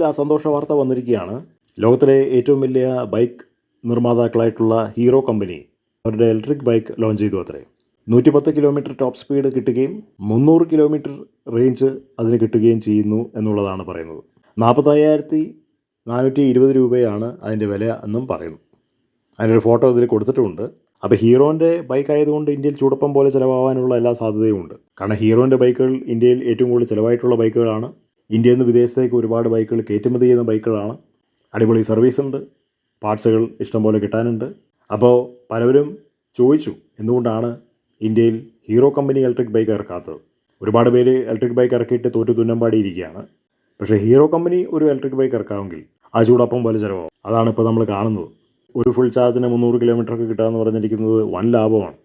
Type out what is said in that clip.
ആ സന്തോഷ വാർത്ത വന്നിരിക്കുകയാണ്. ലോകത്തിലെ ഏറ്റവും വലിയ ബൈക്ക് നിർമ്മാതാക്കളായിട്ടുള്ള ഹീറോ കമ്പനി അവരുടെ ഇലക്ട്രിക് ബൈക്ക് ലോഞ്ച് ചെയ്തു അത്രേ. 110 കിലോമീറ്റർ ടോപ്പ് സ്പീഡ് കിട്ടുകയും 300 കിലോമീറ്റർ റേഞ്ച് അതിന് കിട്ടുകയും ചെയ്യുന്നു എന്നുള്ളതാണ് പറയുന്നത്. 45,420 രൂപയാണ് അതിൻ്റെ വില എന്നും പറയുന്നു. അതിനൊരു ഫോട്ടോ ഇതിൽ കൊടുത്തിട്ടുമുണ്ട്. അപ്പോൾ ഹീറോൻ്റെ ബൈക്ക് ആയതുകൊണ്ട് ഇന്ത്യയിൽ ചൂടപ്പം പോലെ ചിലവാകാനുള്ള എല്ലാ സാധ്യതയും ഉണ്ട്. കാരണം ഹീറോൻ്റെ ബൈക്കുകൾ ഇന്ത്യയിൽ ഏറ്റവും കൂടുതൽ ചിലവായിട്ടുള്ള ബൈക്കുകളാണ്. ഇന്ത്യയിൽ നിന്ന് വിദേശത്തേക്ക് ഒരുപാട് ബൈക്കുകൾ കയറ്റുമതി ചെയ്യുന്ന ബൈക്കുകളാണ്. അടിപൊളി സർവീസ് ഉണ്ട്, പാർട്സുകൾ ഇഷ്ടംപോലെ കിട്ടാനുണ്ട്. അപ്പോൾ പലവരും ചോദിച്ചു എന്തുകൊണ്ടാണ് ഇന്ത്യയിൽ ഹീറോ കമ്പനി ഇലക്ട്രിക് ബൈക്ക് ഇറക്കാത്തത്. ഒരുപാട് പേര് ഇലക്ട്രിക് ബൈക്ക് ഇറക്കിയിട്ട് തോറ്റു തുന്നമ്പാടിയിരിക്കുകയാണ്. പക്ഷേ ഹീറോ കമ്പനി ഒരു ഇലക്ട്രിക് ബൈക്ക് ഇറക്കാമെങ്കിൽ ആ ചൂടപ്പം പോലെ ചിലവാകും. അതാണ് ഇപ്പോൾ നമ്മൾ കാണുന്നത്. ഒരു ഫുൾ ചാർജിന് 300 കിലോമീറ്ററൊക്കെ കിട്ടുക എന്ന് പറഞ്ഞിരിക്കുന്നത് വൻ ലാഭമാണ്.